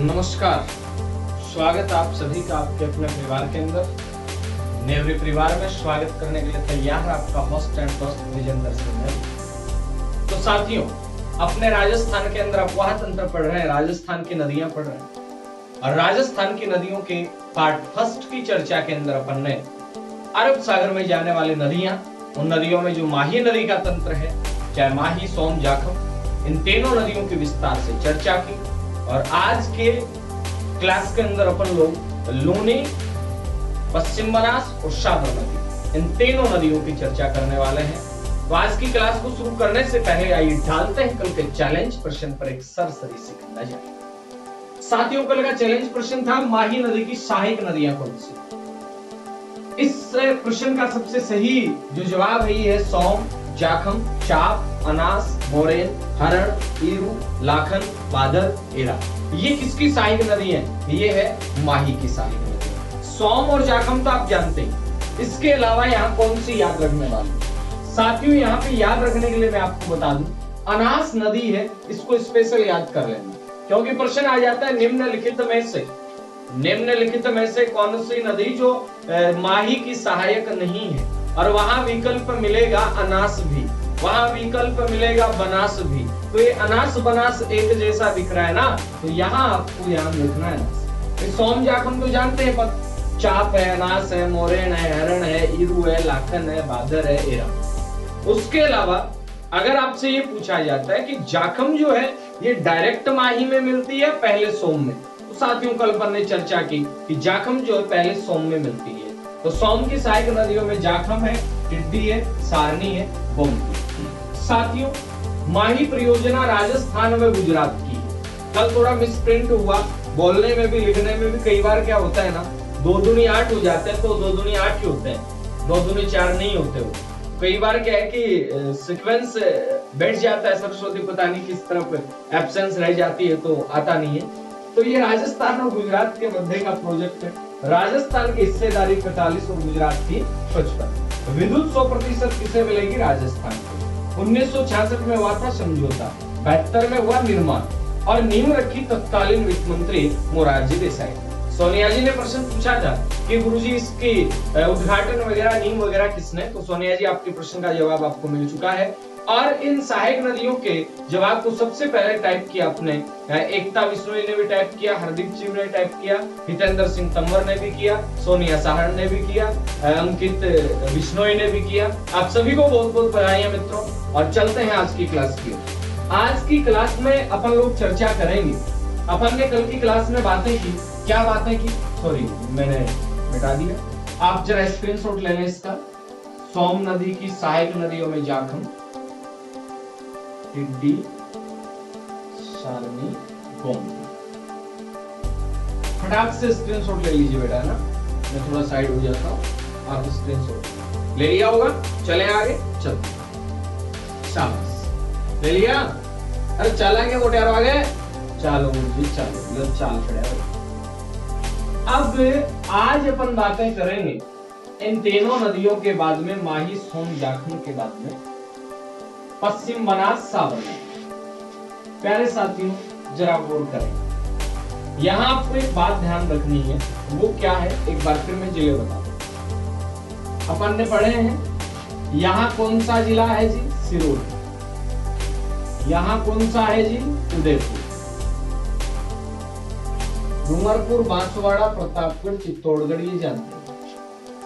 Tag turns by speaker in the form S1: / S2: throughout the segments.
S1: नमस्कार, स्वागत आप सभी का आपके अपने परिवार के अंदर। नेवरी परिवार में स्वागत करने के लिए तैयार है आपका होस्ट एंड दोस्त विजेंद्र सिंह। तो साथियों, अपने राजस्थान के अंदर अपवाह तंत्र पढ़ रहे हैं, राजस्थान की नदियां पढ़ रहे हैं और राजस्थान की नदियों के पार्ट फर्स्ट की चर्चा के अंदर अपन ने अरब सागर में जाने वाली नदियां, उन नदियों में जो माही नदी का तंत्र है, चाहे माही, सोम, जाखम, इन तीनों नदियों की विस्तार से चर्चा की। और आज के क्लास के अंदर अपन लोग लूनी, पश्चिम बनास और साबरमती, इन तीनों नदियों की चर्चा करने वाले हैं। तो आज की क्लास को शुरू करने से पहले आइए डालते हैं कल के चैलेंज प्रश्न पर एक सरसरी सी नजर। साथियों, कल का चैलेंज प्रश्न था माही नदी की सहायक नदियां कौन सी। इस प्रश्न का सबसे सही जो जवाब है ये है सोम, जाखम, चाप, अनास, मोरेन, हरण, ईरू, लाखन, बादल, एरा। ये किसकी सहायक नदी है? ये है माही की सहायक नदी। सोम और जाखम तो आप जानते हैं। इसके अलावा यहाँ कौन सी याद रखने वाली? साथियों, यहाँ पे याद रखने के लिए मैं आपको बता दूं, अनास नदी है, इसको स्पेशल याद कर लेना, क्योंकि प्रश्न आ जाता है निम्नलिखित में से कौन सी नदी जो माही की सहायक नहीं है। और वहां विकल्प मिलेगा अनास भी, वहां विकल्प मिलेगा बनास भी। तो ये अनास बनास एक जैसा दिख रहा है ना, तो यहाँ आपको ध्यान रखना है। सोम जाखम तो जानते हैं, पर चाप है, अनास है, मोरेन है, हरण है, ईरू है, लाखन है, बादर है, एरा। उसके अलावा अगर आपसे ये पूछा जाता है कि जाखम जो है ये डायरेक्ट माही में मिलती है पहले सोम में, तो साथियों कल अपन ने चर्चा की कि जाखम जो है पहले सोम में मिलती है। तो सोम की सहायक नदियों में जाखम है, टिड्डी है, सारनी है, गोमती। साथियों, माही परियोजना राजस्थान व गुजरात की है। कल थोड़ा मिसप्रिंट हुआ, बोलने में भी लिखने में भी कई बार क्या होता है ना, 2 दूनी 8 हो जाते हैं, तो 2 दूनी 8 ही होते हैं, 2 दूनी 4 नहीं होते हो। कई बार क्या है कि सीक्वेंस बैठ जाता है, सरस्वती पता नहीं किस तरफ एब्सेंस रह जाती है तो आता नहीं है। तो ये राजस्थान और गुजरात के मध्य का प्रोजेक्ट है। राजस्थान की हिस्सेदारी 45 और गुजरात की 55। विद्युत 100% किसे मिलेगी? राजस्थान को। 1966 में हुआ था समझौता, 72 में हुआ निर्माण और नींव रखी तत्कालीन वित्त मंत्री मोरारजी देसाई। सोनिया जी ने प्रश्न पूछा था कि गुरुजी इसकी उद्घाटन वगैरह, नींव वगैरह किसने? तो सोनिया जी, आपके प्रश्न का जवाब आपको मिल चुका है। और इन सहायक नदियों के जवाब को सबसे पहले टाइप किया अपने एकता विश्नोई ने भी टाइप किया, हरदीप सिंह ने टाइप किया, हितेंद्र सिंह तंवर ने भी किया, सोनिया साहड़ ने भी किया, अंकित विश्नोई ने भी किया। आप सभी को बहुत बहुत बधाई मित्रों। और चलते हैं आज की क्लास की। आज की क्लास में अपन लोग चर्चा करेंगे। अपन ने कल की क्लास में बातें की, क्या बातें की? सॉरी, मैंने मिटा दिया। आप जरा स्क्रीनशॉट ले लें इसका। सोम नदी की सहायक नदियों में जाखम, टिड्डी, सारनी, गोमती। फटाक से स्क्रीनशॉट ले लीजिए बेटा ना, मैं थोड़ा साइड हो जाता हूँ, आप स्क्रीनशॉट ले लिया होगा। चले आगे, चलते। शाबाश, ले लिया? अरे चला के गोटे आगे, चलो जी चलो, चाल खड़ा। अब आज अपन बातें करेंगे इन तीनों नदियों के बाद में, माही, सोम, जाखम के बाद में पश्चिम बनास, साबरमती। प्यारे साथियों, जरा गौर करें, यहां आपको एक बात ध्यान रखनी है। वो क्या है, एक बार फिर मैं जिले बता दूं। अपन ने पढ़े हैं, यहां कौन सा जिला है जी? सिरोही। यहां कौन सा है जी? उदयपुर। डूंगरपुर, बांसवाड़ा, प्रतापगढ़, चित्तौड़गढ़, ये जानते हैं।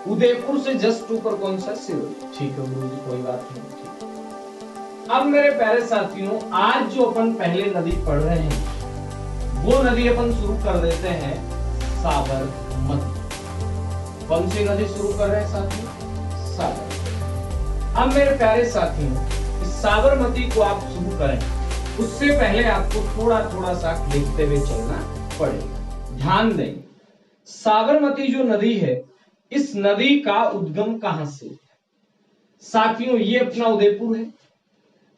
S1: उदयपुर से जस्ट ऊपर कौन सा? सिरोही। ठीक है गुरुजी, कोई बात नहीं। ठीक। अब मेरे प्यारे साथियों, आज जो अपन पहले नदी पढ़ रहे हैं वो नदी अपन शुरू कर देते हैं साबरमती। कौन सी नदी शुरू कर रहे हैं साथियों? साबरमती। अब मेरे प्यारे साथियों, इस साबरमती को आप शुरू करें उससे पहले आपको थोड़ा थोड़ा सा देखते हुए चलना पड़ेगा। ध्यान दें, साबरमती जो नदी है, इस नदी का उद्गम कहां से? साथियों, ये अपना उदयपुर है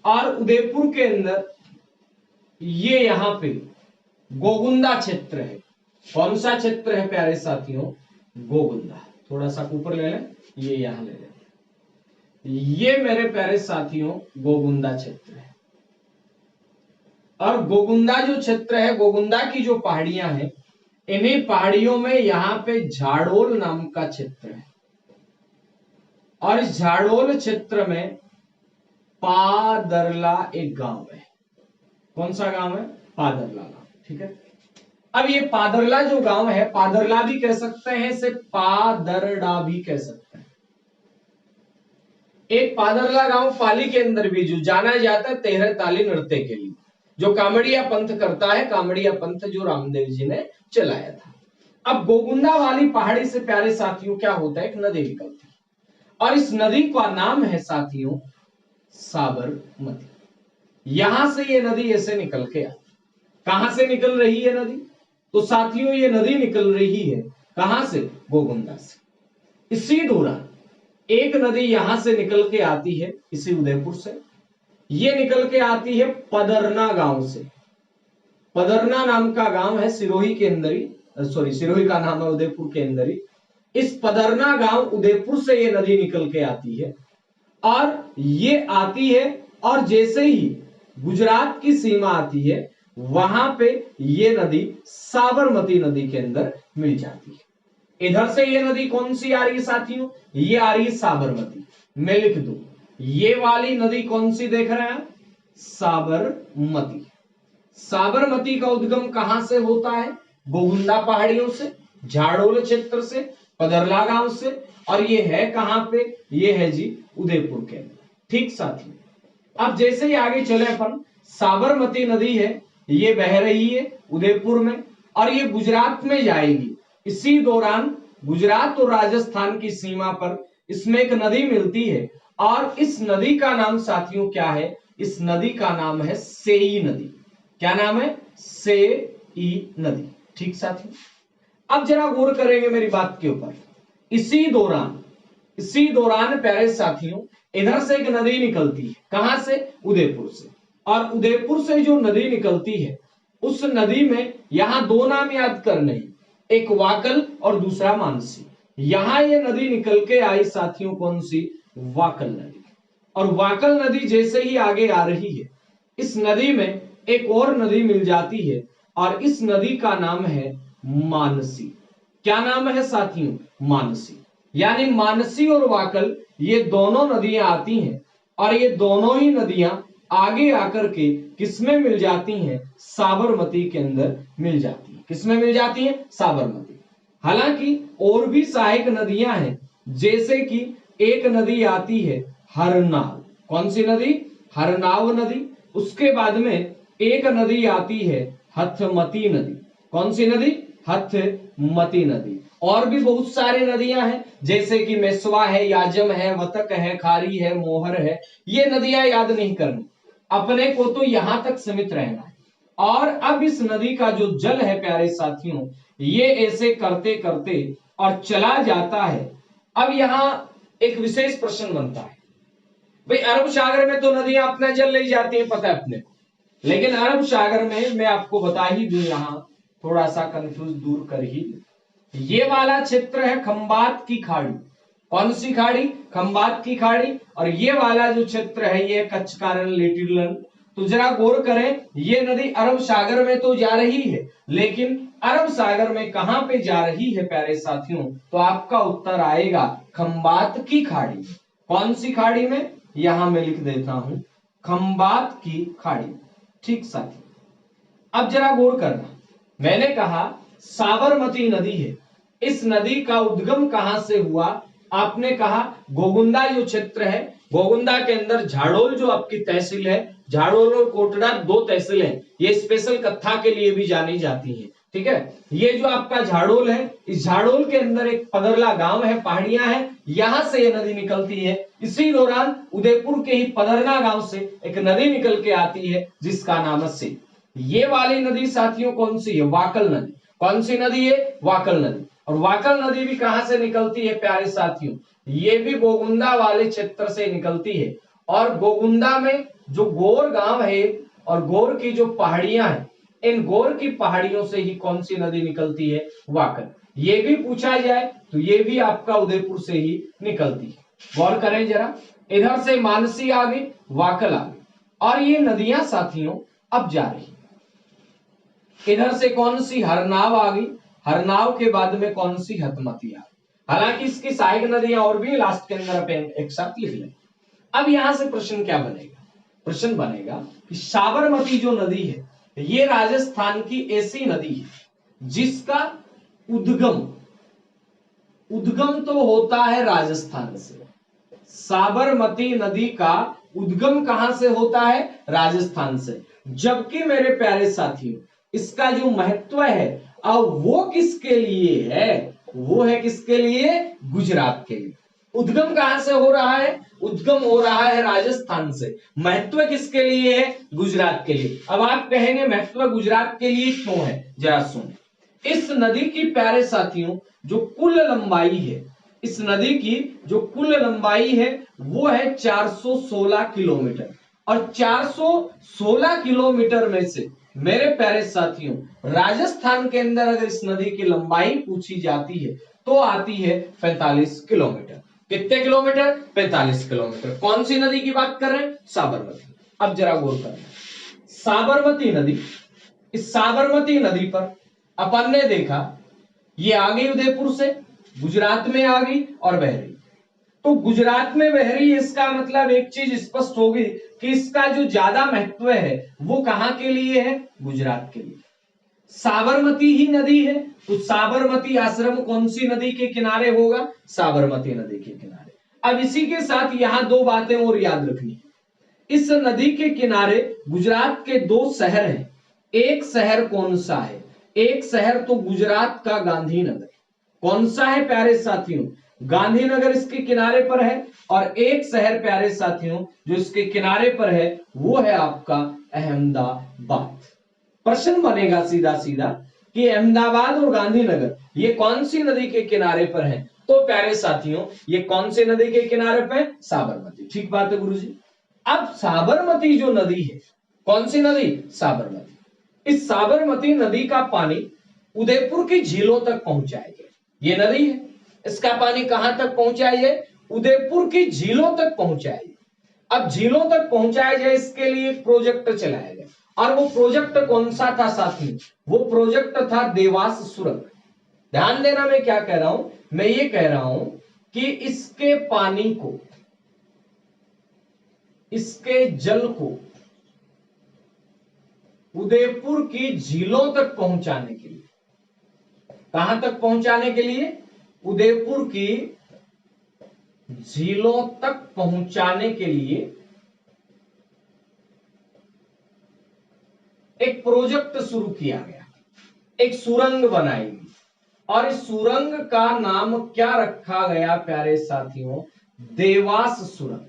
S1: और उदयपुर के अंदर ये यहाँ पे गोगुंदा क्षेत्र है। कौन सा क्षेत्र है प्यारे साथियों? गोगुंदा। थोड़ा सा ऊपर ले लें, ये यहाँ ले लें। ये मेरे प्यारे साथियों गोगुंदा क्षेत्र है। और गोगुंदा जो क्षेत्र है, गोगुंदा की जो पहाड़ियां हैं, इन्हीं पहाड़ियों में यहाँ पे झाड़ोल नाम का क्षेत्र है और इस झाड़ोल क्षेत्र में पादरला एक गांव है। कौन सा गांव है? पादरला गांव। ठीक है, अब ये पादरला जो गांव है, पादरला भी कह सकते हैं, इसे पादरडा भी कह सकते हैं। एक पादरला गांव पाली के अंदर भी जो जाना जाता है 13 ताली नृत्य के लिए, जो कामड़िया पंथ करता है, कामड़िया पंथ जो रामदेव जी ने चलाया था। अब गोगुंदा वाली पहाड़ी से प्यारे साथियों क्या होता है, एक नदी निकलती है और इस नदी का नाम है साथियों साबरमती। यहां से ये नदी ऐसे निकल के आती। कहां से निकल रही है नदी? तो साथियों ये नदी निकल रही है कहां से? गोगुंदा से। इसी दौरान एक नदी यहां से निकल के आती है, इसी उदयपुर से। ये निकल के आती है पदरना गांव से। पदरना नाम का गांव है सिरोही के अंदर ही, सॉरी सिरोही का नाम है उदयपुर के अंदर ही। इस पदरना गांव उदयपुर से ये नदी निकल के आती है और ये आती है और जैसे ही गुजरात की सीमा आती है वहां पे ये नदी साबरमती नदी के अंदर मिल जाती है। इधर से ये नदी कौन सी आ रही है साथियों? ये आ रही है साबरमती। मैं लिख दूं, ये वाली नदी कौन सी देख रहे हैं? साबरमती। साबरमती का उद्गम कहां से होता है? गोगुंदा पहाड़ियों से, झाड़ोल क्षेत्र से, पदरला गांव से, और ये है कहां पे? ये है जी उदयपुर के अंदर। ठीक साथियों, अब जैसे ही आगे चले अपन, साबरमती नदी है, ये बह रही है उदयपुर में और ये गुजरात में जाएगी। इसी दौरान गुजरात और राजस्थान की सीमा पर इसमें एक नदी मिलती है और इस नदी का नाम साथियों क्या है? इस नदी का नाम है सेई नदी। क्या नाम है? सेई नदी। ठीक साथियों, अब जरा गौर करेंगे मेरी बात के ऊपर। इसी दौरान प्यारे साथियों इधर से एक नदी निकलती है। कहां से? उदयपुर से। और उदयपुर से जो नदी निकलती है उस नदी में यहां दो नाम याद करने हैं, एक वाकल और दूसरा मानसी। यहां ये नदी निकल के आई साथियों, कौन सी? वाकल नदी। और वाकल नदी जैसे ही आगे आ रही है, इस नदी में एक और नदी मिल जाती है और इस नदी का नाम है मानसी। क्या नाम है साथियों? मानसी। यानी मानसी और वाकल ये दोनों नदियां आती हैं और ये दोनों ही नदियां आगे आकर के किसमें मिल जाती हैं? साबरमती के अंदर मिल जाती हैं। किसमें मिल जाती हैं? साबरमती। हालांकि और भी सहायक नदियां हैं, जैसे कि एक नदी आती है हरनाव। कौन सी नदी? हरनाव नदी। उसके बाद में एक नदी आती है हथमती नदी। कौन सी नदी? हथमती नदी। और भी बहुत सारे नदियां हैं, जैसे कि मेसवा है, याजम है, वतक है, खारी है, मोहर है। ये नदियां याद नहीं करनी, अपने को तो यहां तक सीमित रहना है। और अब इस नदी का जो जल है प्यारे साथियों, ये ऐसे करते करते और चला जाता है। अब यहां एक विशेष प्रश्न बनता है, भाई अरब सागर में तो नदियां अपना जल ले जाती हैं, पता है अपने को, लेकिन अरब सागर में मैं आपको बता ही दूं, यहां थोड़ा सा कंफ्यूज दूर कर ही, ये वाला क्षेत्र है खंबात की खाड़ी। कौन सी खाड़ी? खंबात की खाड़ी। और ये वाला जो क्षेत्र है ये कच्छकारण लेटिलन। तो जरा गौर करें, ये नदी अरब सागर में तो जा रही है, लेकिन अरब सागर में कहां पे जा रही है प्यारे साथियों? तो आपका उत्तर आएगा खंबात की खाड़ी। कौन सी खाड़ी में? यहां मैं लिख देता हूं, खंबात की खाड़ी। ठीक साथियों, अब जरा गौर करना, मैंने कहा साबरमती नदी है, इस नदी का उद्गम कहां से हुआ? आपने कहा गोगुंदा जो क्षेत्र है, गोगुंदा के अंदर झाड़ोल जो आपकी तहसील है, झाड़ोल और कोटड़ा दो तहसील है, ये स्पेशल कथा के लिए भी जानी जाती है। ठीक है, ये जो आपका झाड़ोल है, इस झाड़ोल के अंदर एक पदरला गांव है, पहाड़ियां हैं, यहां से ये नदी निकलती है। इसी दौरान उदयपुर के ही पदरना गांव से एक नदी निकल के आती है जिसका नाम है से। ये वाली नदी साथियों कौन सी है? वाकल नदी। कौन सी नदी है? वाकल नदी। और वाकल नदी भी कहां से निकलती है प्यारे साथियों? ये भी गोगुंदा वाले क्षेत्र से निकलती है। और गोगुंदा में जो गोर गांव है और गोर की जो पहाड़ियां हैं, इन गोर की पहाड़ियों से ही कौन सी नदी निकलती है? वाकल। ये भी पूछा जाए तो ये भी आपका उदयपुर से ही निकलती है। गौर करें जरा, इधर से मानसी आ गई, वाकल आ गई। और ये नदियां साथियों अब जा रही, इधर से कौन सी हरनाव आ गई, हरनाव के बाद में कौन सी हतमती आ गई। हालांकि इसकी सहायक नदियां और भी लास्ट के अंदर आप एक साथ लिख लें। अब यहां से प्रश्न क्या बनेगा, प्रश्न बनेगा कि साबरमती जो नदी है ये राजस्थान की ऐसी नदी है जिसका उद्गम तो होता है राजस्थान से। साबरमती नदी का उद्गम कहां से होता है, राजस्थान से। जबकि मेरे प्यारे साथियों इसका जो महत्व है अब वो किसके लिए है, वो है किसके लिए, गुजरात के लिए। उद्गम कहां से हो रहा है, उद्गम हो रहा है राजस्थान से। महत्व किसके लिए है, गुजरात के लिए। अब आप कहेंगे महत्व गुजरात के लिए क्यों है, जरा सुन। इस नदी की प्यारे साथियों जो कुल लंबाई है, इस नदी की जो कुल लंबाई है वो है 416 किलोमीटर। और 416 किलोमीटर में से मेरे प्यारे साथियों राजस्थान के अंदर अगर इस नदी की लंबाई पूछी जाती है तो आती है 45 किलोमीटर। कितने किलोमीटर, 45 किलोमीटर। कौन सी नदी की बात कर रहे हैं, साबरमती। अब जरा गौर करना, साबरमती नदी, इस साबरमती नदी पर अपन ने देखा ये आ गई उदयपुर से, गुजरात में आ गई और बह रही। तो गुजरात में बह रही, इसका मतलब एक चीज स्पष्ट होगी कि इसका जो ज्यादा महत्व है वो कहां के लिए है, गुजरात के लिए। साबरमती ही नदी है तो साबरमती आश्रम कौन सी नदी के किनारे होगा, साबरमती नदी के किनारे। अब इसी के साथ यहां दो बातें और याद रखनी है। इस नदी के किनारे गुजरात के दो शहर हैं। एक शहर कौन सा है, एक शहर तो गुजरात का गांधीनगर। कौन सा है प्यारे साथियों, गांधीनगर इसके किनारे पर है। और एक शहर प्यारे साथियों जो इसके किनारे पर है वो है आपका अहमदाबाद। प्रश्न बनेगा सीधा सीधा कि अहमदाबाद और गांधीनगर ये कौन सी नदी के किनारे पर है, तो प्यारे साथियों ये कौन सी नदी के किनारे पर है, साबरमती। ठीक बात है गुरुजी। अब साबरमती जो नदी है, कौन सी नदी, साबरमती। इस साबरमती नदी का पानी उदयपुर की झीलों तक पहुंचाया गया। ये नदी है, इसका पानी कहां तक पहुंचाइए, उदयपुर की झीलों तक पहुंचाइए। अब झीलों तक पहुंचाया जाए इसके लिए एक प्रोजेक्ट चलाया गया। और वो प्रोजेक्ट कौन सा था साथी, वो प्रोजेक्ट था देवास सुरंग। ध्यान देना मैं क्या कह रहा हूं, मैं ये कह रहा हूं कि इसके पानी को, इसके जल को उदयपुर की झीलों तक पहुंचाने के लिए, कहां तक पहुंचाने के लिए, उदयपुर की झीलों तक पहुंचाने के लिए एक प्रोजेक्ट शुरू किया गया, एक सुरंग बनाई गई। और इस सुरंग का नाम क्या रखा गया प्यारे साथियों, देवास सुरंग।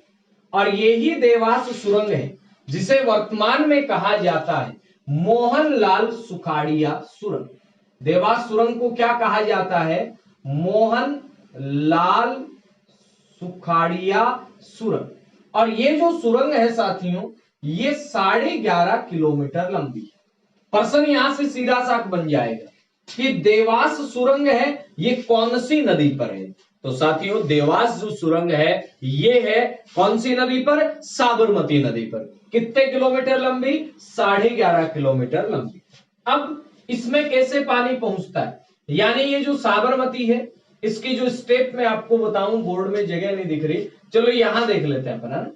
S1: और यही देवास सुरंग है जिसे वर्तमान में कहा जाता है मोहनलाल सुखाड़िया सुरंग। देवास सुरंग को क्या कहा जाता है, मोहनलाल सुखाड़िया सुरंग। और ये जो सुरंग है साथियों ये 11.5 किलोमीटर लंबी है। प्रश्न यहां से सीधा साफ बन जाएगा कि देवास सुरंग है ये कौन सी नदी पर है, तो साथियों देवास जो सुरंग है ये है कौन सी नदी पर, साबरमती नदी पर। कितने किलोमीटर लंबी, 11.5 किलोमीटर लंबी। अब इसमें कैसे पानी पहुंचता है, यानी ये जो साबरमती है इसकी जो स्टेप में आपको बताऊं, बोर्ड में जगह नहीं दिख रही, चलो यहां देख लेते हैं अपना।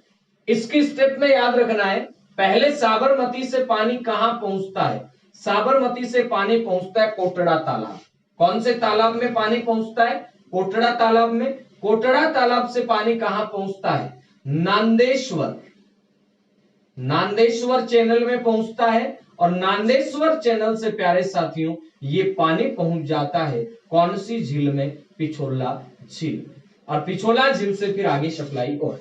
S1: इसकी स्टेप में याद रखना है, पहले साबरमती से पानी कहां पहुंचता है, साबरमती से पानी पहुंचता है कोटड़ा तालाब। कौन से तालाब में पानी पहुंचता है, कोटड़ा तालाब में। कोटड़ा तालाब से पानी कहां पहुंचता है, नांदेश्वर, नांदेश्वर चैनल में पहुंचता है। और नांदेश्वर चैनल से प्यारे साथियों ये पानी पहुंच जाता है कौन सी झील में, पिछोला झील में। और पिछोला झील से फिर आगे सप्लाई। और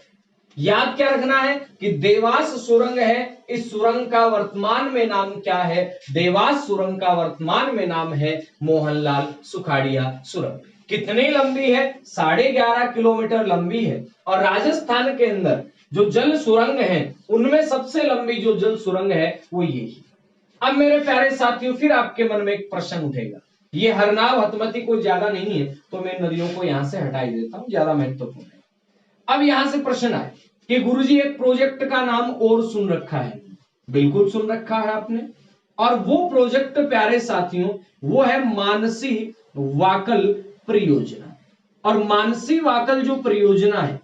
S1: याद क्या रखना है कि देवास सुरंग है, इस सुरंग का वर्तमान में नाम क्या है, देवास सुरंग का वर्तमान में नाम है मोहनलाल सुखाड़िया सुरंग। कितनी लंबी है, 11.5 किलोमीटर लंबी है। और राजस्थान के अंदर जो जल सुरंग है उनमें सबसे लंबी जो जल सुरंग है वो यही। अब मेरे प्यारे साथियों फिर आपके मन में एक प्रश्न उठेगा, ये हरनाव हतमती कोई ज्यादा नहीं है तो मैं नदियों को यहां से हटा ही देता हूं, ज्यादा महत्वपूर्ण है। अब यहां से प्रश्न आए कि गुरुजी एक प्रोजेक्ट का नाम और सुन रखा है, बिल्कुल सुन रखा है आपने। और वो प्रोजेक्ट प्यारे साथियों वो है मानसी वाकल परियोजना। और मानसी वाकल जो परियोजना है,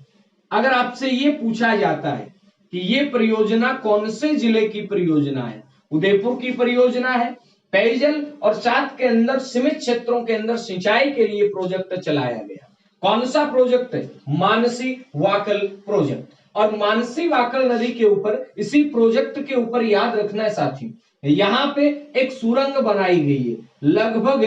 S1: अगर आपसे ये पूछा जाता है कि ये परियोजना कौन से जिले की परियोजना है, उदयपुर की परियोजना है, पेयजल और साथ के अंदर सीमित क्षेत्रों के अंदर सिंचाई के लिए प्रोजेक्ट चलाया गया, कौन सा प्रोजेक्ट है, मानसी वाकल प्रोजेक्ट। और मानसी वाकल नदी के ऊपर, इसी प्रोजेक्ट के ऊपर याद रखना है साथियों, यहां पे एक सुरंग बनाई गई है, लगभग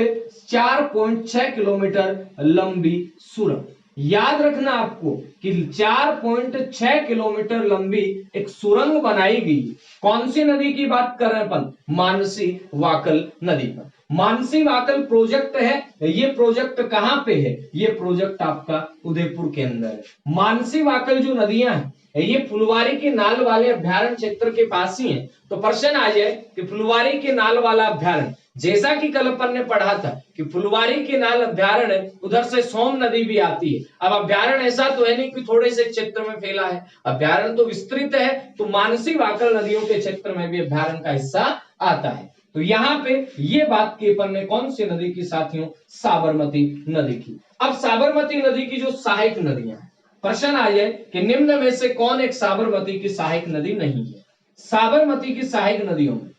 S1: 4.6 किलोमीटर लंबी सुरंग। याद रखना आपको कि 4.6 किलोमीटर लंबी एक सुरंग बनाई गई। कौन सी नदी की बात कर रहे हैं अपन, मानसी वाकल नदी पर। मानसी वाकल प्रोजेक्ट है, ये प्रोजेक्ट कहां पे है, ये प्रोजेक्ट आपका उदयपुर के अंदर है। मानसी वाकल जो नदियां हैं ये फुलवारी के नाल वाले अभ्यारण्य क्षेत्र के पास ही है। तो प्रश्न आ जाए कि फुलवारी के नाल वाला अभ्यारण्य, जैसा कि कल अपन ने पढ़ा था कि फुलवारी के नाल अभ्यारण्य उधर से सोम नदी भी आती है। अब अभ्यारण्य ऐसा तो है नहीं कि थोड़े से क्षेत्र में फैला है, अभ्यारण्य तो विस्तृत है। तो मानसी वाकल नदियों के क्षेत्र में भी अभ्यारण्य का हिस्सा आता है। तो यहाँ पे ये बात की अपन ने कौन सी नदी की साथियों, साबरमती नदी की। अब साबरमती नदी की जो सहायक नदियां हैं, प्रश्न आ जाए कि निम्न में से कौन एक साबरमती की सहायक नदी नहीं है। साबरमती की सहायक नदियों में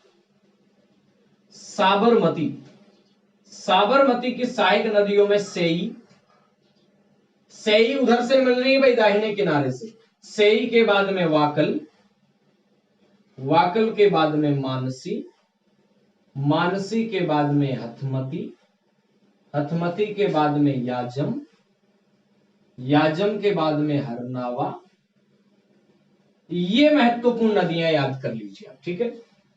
S1: साबरमती साबरमती की सहायक नदियों में सेई, सेई उधर से मिल रही है भाई दाहिने किनारे से, सेई के बाद में वाकल, वाकल के बाद में मानसी, मानसी के बाद में हथमती, हथमती के बाद में याजम, याजम के बाद में हरनावा। ये महत्वपूर्ण नदियां याद कर लीजिए आप, ठीक है।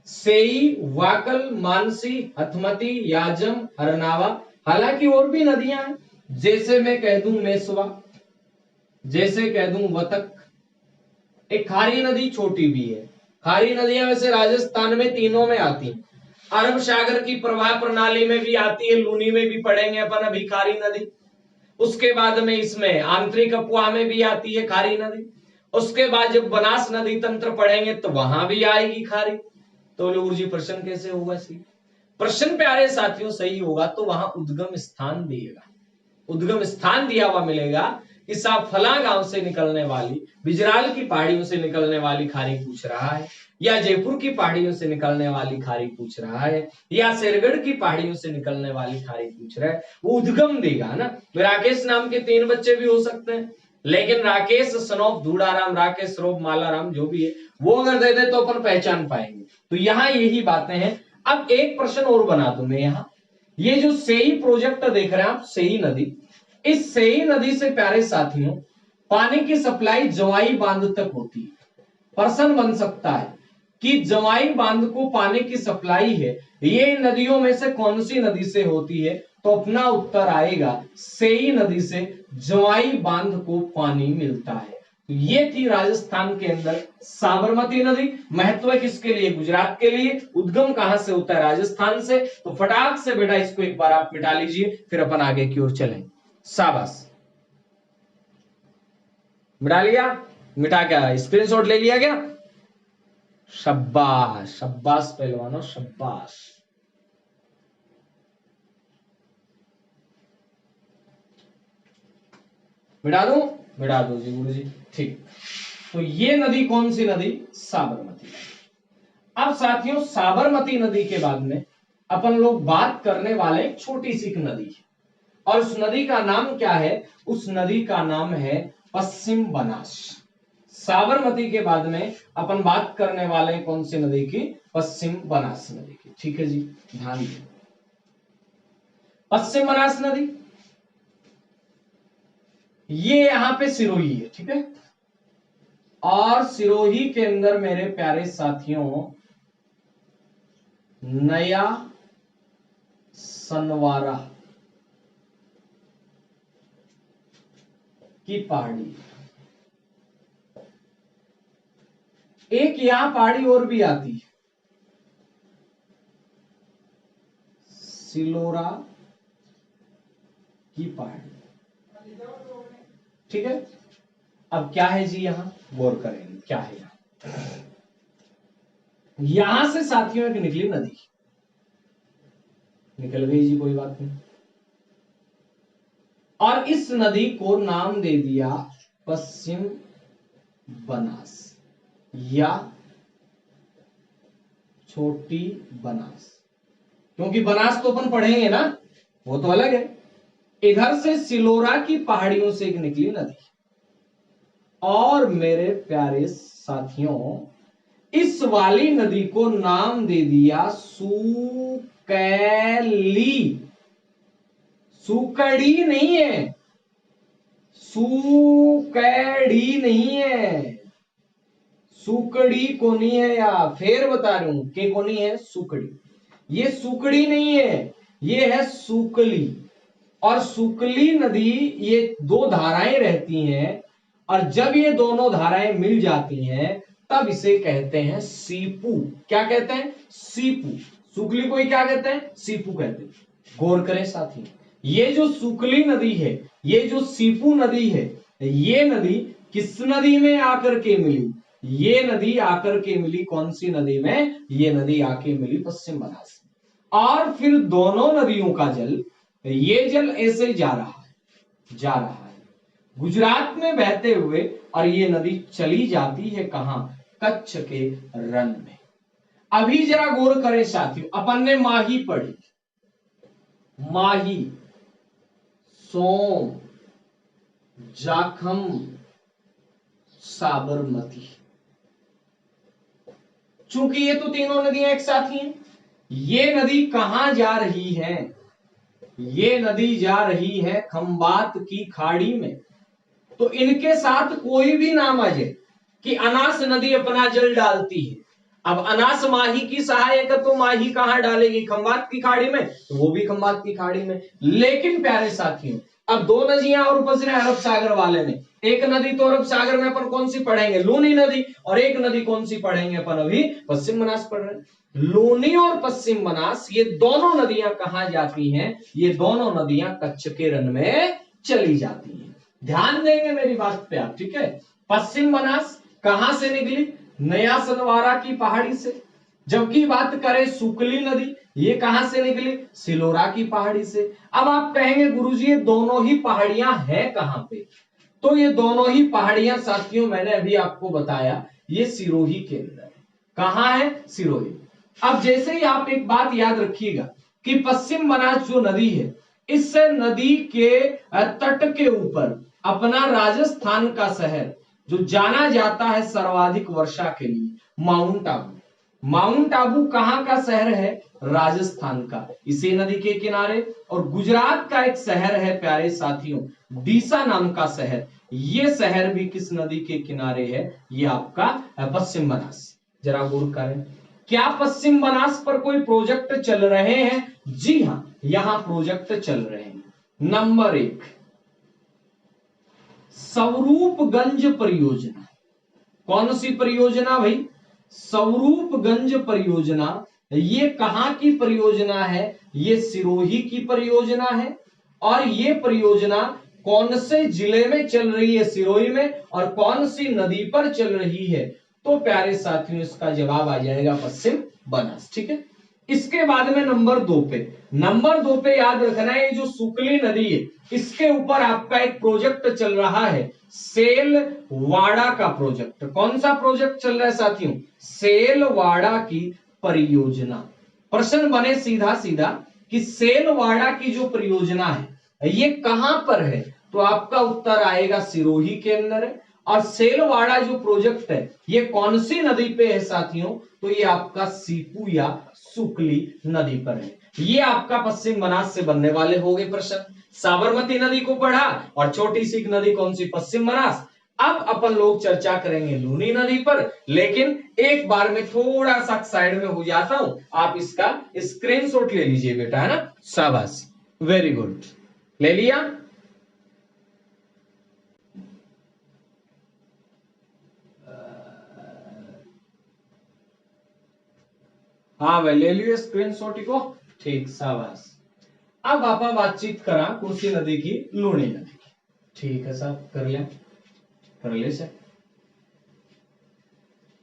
S1: सेई, वाकल, मानसी, हथमती, याजम, हरनावा। हालांकि और भी नदियां हैं, जैसे मैं कह दूं मेसवा, जैसे कह दूं वतक। एक खारी नदी छोटी भी है, खारी नदियां वैसे राजस्थान में तीनों में आती हैं। अरब सागर की प्रवाह प्रणाली में भी आती है, लूनी में भी पढ़ेंगे अपन अभी खारी नदी। उसके बाद में इसमें आंतरिक अपुआ में भी आती है खारी नदी। उसके बाद जब बनास नदी तंत्र पढ़ेंगे तो वहां भी आएगी खारी। तो जी प्रश्न कैसे होगा, सी प्रश्न प्यारे साथियों सही होगा तो वहां उद्गम स्थान दिएगा, उद्गम स्थान दिया हुआ मिलेगा कि साहब फला गांव से निकलने वाली, बिजराल की पहाड़ियों से निकलने वाली खारी पूछ रहा है, या जयपुर की पहाड़ियों से निकलने वाली खारी पूछ रहा है, या शेरगढ़ की पहाड़ियों से निकलने वाली खारी पूछ रहा है, वो उद्गम देगा ना। तो राकेश नाम के 3 बच्चे भी हो सकते हैं, लेकिन राकेश सनोफ धूड़ाराम, राकेश सरोफ मालाराम जो भी है, वो अगर दे दे तो अपन पहचान पाएंगे। तो यहाँ यही बातें हैं। अब एक प्रश्न और बना दूं मैं यहाँ, ये जो सेई प्रोजेक्ट देख रहे हैं आप, सेई नदी, इस सेई नदी से प्यारे साथियों पानी की सप्लाई जवाई बांध तक होती है। प्रश्न बन सकता है कि जवाई बांध को पानी की सप्लाई है, ये नदियों में से कौन सी नदी से होती है, तो अपना उत्तर आएगा सेई नदी से जवाई बांध को पानी मिलता है। तो ये थी राजस्थान के अंदर साबरमती नदी। महत्व किसके लिए, गुजरात के लिए। उद्गम कहां से होता है, राजस्थान से। तो फटाक से बेटा इसको एक बार आप मिटा लीजिए, फिर अपन आगे की ओर चलें। शाबाश, मिटा लिया, मिटा क्या स्क्रीनशॉट ले लिया क्या, शाबाश शाबाश पहलवानों शाबाश। मिटा दूं, मिटा दो जी गुरु जी, ठीक। तो ये नदी कौन सी नदी, साबरमती। अब साथियों साबरमती नदी के बाद में अपन लोग बात करने वाले एक छोटी सी नदी है, और उस नदी का नाम क्या है, उस नदी का नाम है पश्चिम बनास। साबरमती के बाद में अपन बात करने वाले कौन सी नदी की, पश्चिम बनास नदी की, ठीक है जी, ध्यान दें। पश्चिम बनास नदी ये यहां पे सिरोही है, ठीक है। और सिरोही के अंदर मेरे प्यारे साथियों नया सनवारा की पहाड़ी, एक यहां पहाड़ी और भी आती है, सिलोरा की पहाड़ी, ठीक है। अब क्या है जी, यहां गौर करेंगे क्या है यहां। यहां से साथियों एक निकली नदी, निकल गई जी, कोई बात नहीं, और इस नदी को नाम दे दिया पश्चिम बनास या छोटी बनास, क्योंकि बनास तो अपन पढ़ेंगे ना, वो तो अलग है। इधर से सिलोरा की पहाड़ियों से एक निकली नदी, और मेरे प्यारे साथियों इस वाली नदी को नाम दे दिया सुकैली। सुकड़ी नहीं है, सुकड़ी नहीं है, सुकड़ी कोनी है, या फिर बता रहा हूं कि कोनी है, सुकड़ी। ये सुकड़ी नहीं है, ये है सुकली। और सुकली नदी, ये दो धाराएं रहती हैं, और जब ये दोनों धाराएं मिल जाती हैं तब इसे कहते हैं सीपू। क्या कहते हैं? सीपू। सुकली को ही क्या कहते हैं? सीपू कहते हैं। गौर करें साथी, ये जो सुकली नदी है, ये जो सीपू नदी है, ये नदी किस नदी में आकर के मिली? ये नदी आकर के मिली कौन सी नदी में? ये नदी आके मिली पश्चिम बनास में। और फिर दोनों नदियों का जल, ये जल ऐसे जा रहा है गुजरात में बहते हुए, और ये नदी चली जाती है कहां? कच्छ के रण में। अभी जरा गौर करें साथियों, अपन ने माही पढ़ी, माही, सोम, जाखम, साबरमती। चूंकि ये तो तीनों नदियां एक साथ ही हैं, ये नदी कहां जा रही है? ये नदी जा रही है खंबात की खाड़ी में। तो इनके साथ कोई भी नाम आ जाए कि अनास नदी अपना जल डालती है, अब अनास माही की सहायक है, तो माही कहां डालेगी? खंबात की खाड़ी में, तो वो भी खंबात की खाड़ी में। लेकिन प्यारे साथियों, अब दो नदियां और उपज रहे अरब सागर वाले ने। एक नदी तो अरब सागर में अपन कौन सी पढ़ेंगे? लूनी नदी। और एक नदी कौन सी पढ़ेंगे अपन? अभी पश्चिम बनास पढ़ रहे हैं। लूनी और पश्चिम बनास, ये दोनों नदियां कहां जाती हैं? ये दोनों नदियां कच्छ के रण में चली जाती हैं। ध्यान देंगे मेरी बात पे आप, ठीक है? पश्चिम बनास कहां से निकली? नया सनवारा की पहाड़ी से। जबकि बात करें सुकली नदी, ये कहां से निकली? सिलोरा की पहाड़ी से। अब आप कहेंगे गुरुजी ये दोनों ही पहाड़ियां हैं कहां पे? तो ये दोनों ही पहाड़ियां साथियों मैंने अभी आपको बताया, ये सिरोही के अंदर है। कहां है? सिरोही। अब जैसे ही आप एक बात याद रखिएगा कि पश्चिम बनास जो नदी है, इस नदी के तट के ऊपर अपना राजस्थान का शहर जो जाना जाता है सर्वाधिक वर्षा के लिए, माउंट आबू। माउंट आबू कहां का शहर है? राजस्थान का, इसी नदी के किनारे। और गुजरात का एक शहर है प्यारे साथियों, डीसा नाम का शहर। ये शहर भी किस नदी के किनारे है? ये आपका पश्चिम बनास। जरा गौर करें, क्या पश्चिम बनास पर कोई प्रोजेक्ट चल रहे हैं? जी हां, यहां प्रोजेक्ट चल रहे हैं। नंबर 1, स्वरूपगंज परियोजना। कौन सी परियोजना भाई? स्वरूपगंज परियोजना। ये कहां की परियोजना है? ये सिरोही की परियोजना है। और ये परियोजना कौन से जिले में चल रही है? सिरोही में। और कौन सी नदी पर चल रही है? तो प्यारे साथियों इसका जवाब आ जाएगा पश्चिम बनास, ठीक है? इसके बाद में नंबर 2 पे याद रखना है, ये जो सुकली नदी है, इसके ऊपर आपका एक प्रोजेक्ट चल रहा है, सेलवाड़ा का प्रोजेक्ट। कौन सा प्रोजेक्ट चल रहा है साथियों? सेलवाड़ा की परियोजना। प्रश्न बने सीधा सीधा कि सेलवाड़ा की जो परियोजना है ये कहां पर है? तो आपका उत्तर आएगा सिरोही के अंदर है। और सेलवाड़ा जो प्रोजेक्ट है ये कौन सी नदी पे है साथियों? तो ये आपका सीपू या सुकली नदी पर है। ये आपका पश्चिम बनास से बनने वाले हो गए प्रश्न। साबरमती नदी को पढ़ा और छोटी सी नदी कौन सी? पश्चिम बनास। अब अपन लोग चर्चा करेंगे लूनी नदी पर, लेकिन एक बार में थोड़ा सा साइड में हो जाता हूं, आप इसका स्क्रीनशॉट ले लीजिए बेटा, है ना? शाबाश, वेरी गुड, ले लिया? हाँ भाई, ले लियो स्क्रीनशॉट को, ठीक, शाबाश। अब आप बातचीत करा कोसी नदी की, लूनी नदी की, ठीक है साहब, कर ले सर।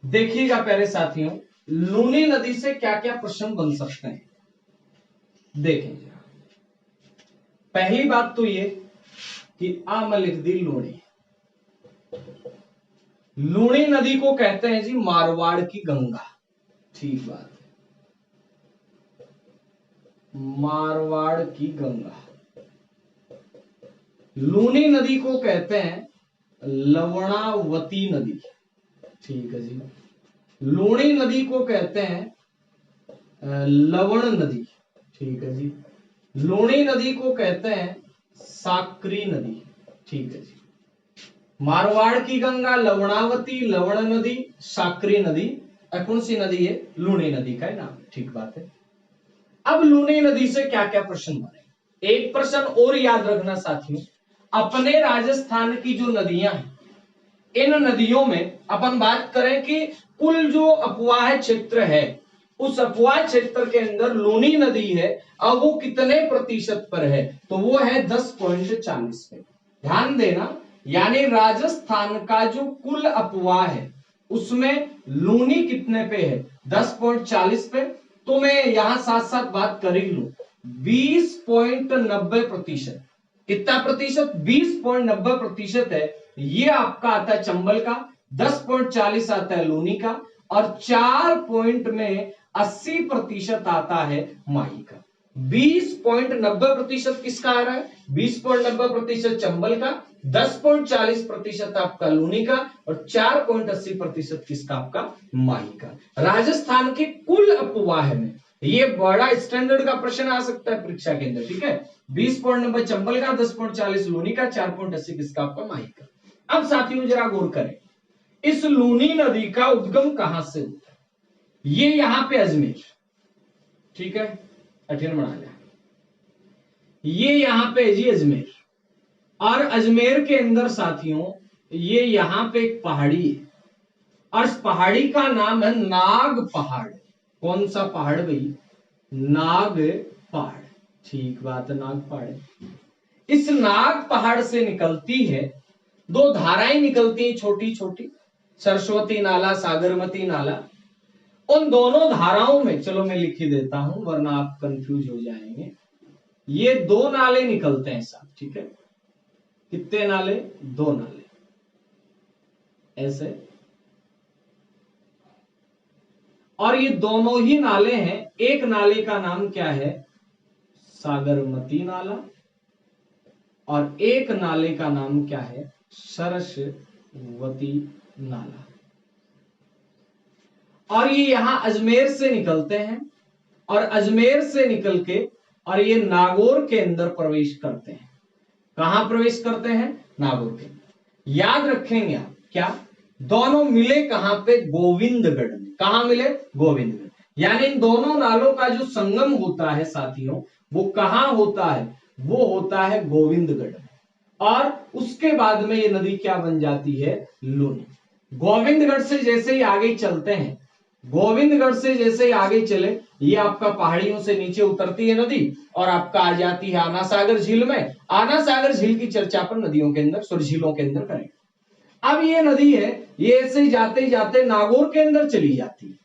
S1: देखिएगा प्यारे साथियों, लूनी नदी से क्या क्या प्रश्न बन सकते हैं देखेंगे। पहली बात तो ये कि मैं लिख दी लूनी। लूनी नदी को कहते हैं जी मारवाड़ की गंगा, ठीक बात है, मारवाड़ की गंगा। लूनी नदी को कहते हैं लवणावती नदी, ठीक है जी। लूनी नदी को कहते हैं लवण नदी, ठीक है जी। लूनी नदी को कहते हैं साकरी नदी, ठीक है जी। मारवाड़ की गंगा, लवणावती, लवण नदी, साकरी नदी, कौन सी नदी है? लूनी नदी का नाम, ठीक बात है। अब लूनी नदी से क्या क्या प्रश्न बने? एक प्रश्न और याद रखना साथियों, अपने राजस्थान की जो नदियां हैं, इन नदियों में अपन बात करें कि कुल जो अपवाह क्षेत्र है, उस अपवाह क्षेत्र के अंदर लूनी नदी है, अब वो कितने प्रतिशत पर है? तो वो है 10.40 पे। ध्यान देना, यानी राजस्थान का जो कुल अपवाह है उसमें लूनी कितने पे है? 10.40 पे। तो मैं यहां साथ साथ बात कर ही लू, 20.90%। कितना प्रतिशत? 20.90% है। ये आपका आता है चंबल का, 10.40 आता है लूनी का, और 4 में 80% आता है माही का। 20.90% किसका आ रहा है? 20.90% चंबल का, 10.40% आपका लूनी का, और 4.80% किसका? आपका माही का। राजस्थान के कुल अपवाह में ये बड़ा स्टैंडर्ड का प्रश्न आ सकता है परीक्षा के अंदर, ठीक है। 20.90 चंबल का, 10.40 लूनी का, 4.80 किसका? आपका माही का। अब साथियों जरा गौर करें, इस लूनी नदी का उद्गम कहां से होता है? ये यहां पे अजमेर, ठीक है, कठिन बना लिया। ये यहां पे जी अजमेर, और अजमेर के अंदर साथियों ये यहां पे एक पहाड़ी है, और इस पहाड़ी का नाम है नाग पहाड़। कौन सा पहाड़ भाई? नाग पहाड़, ठीक बात है, नाग पहाड़। इस नाग पहाड़ से निकलती है दो धाराएं, निकलती हैं छोटी छोटी, सरस्वती नाला, सागरमती नाला। उन दोनों धाराओं में, चलो मैं लिख ही देता हूं वरना आप कंफ्यूज हो जाएंगे, ये दो नाले निकलते हैं साहब, ठीक है। कितने नाले? दो नाले, ऐसे। और ये दोनों ही नाले हैं, एक नाले का नाम क्या है? सागरमती नाला, और एक नाले का नाम क्या है? सरस्वती नाला। और ये यहां अजमेर से निकलते हैं, और अजमेर से निकल के और ये नागौर के अंदर प्रवेश करते हैं। कहां प्रवेश करते हैं? नागौर के। याद रखेंगे आप, क्या दोनों मिले कहां पे? गोविंदगढ़ में। कहां मिले? गोविंदगढ़। यानी इन दोनों नालों का जो संगम होता है साथियों, वो कहां होता है? वो होता है गोविंदगढ़ में। और उसके बाद में ये नदी क्या बन जाती है? लूनी। गोविंदगढ़ से जैसे ही आगे चलते हैं, गोविंदगढ़ से जैसे ही आगे चले, ये आपका पहाड़ियों से नीचे उतरती है नदी, और आपका आ जाती है आना सागर झील में। आना सागर झील की चर्चा पर नदियों के अंदर, सॉरी झीलों के अंदर करेंगे। अब ये नदी है, ये ऐसे जाते जाते नागौर के अंदर चली जाती है,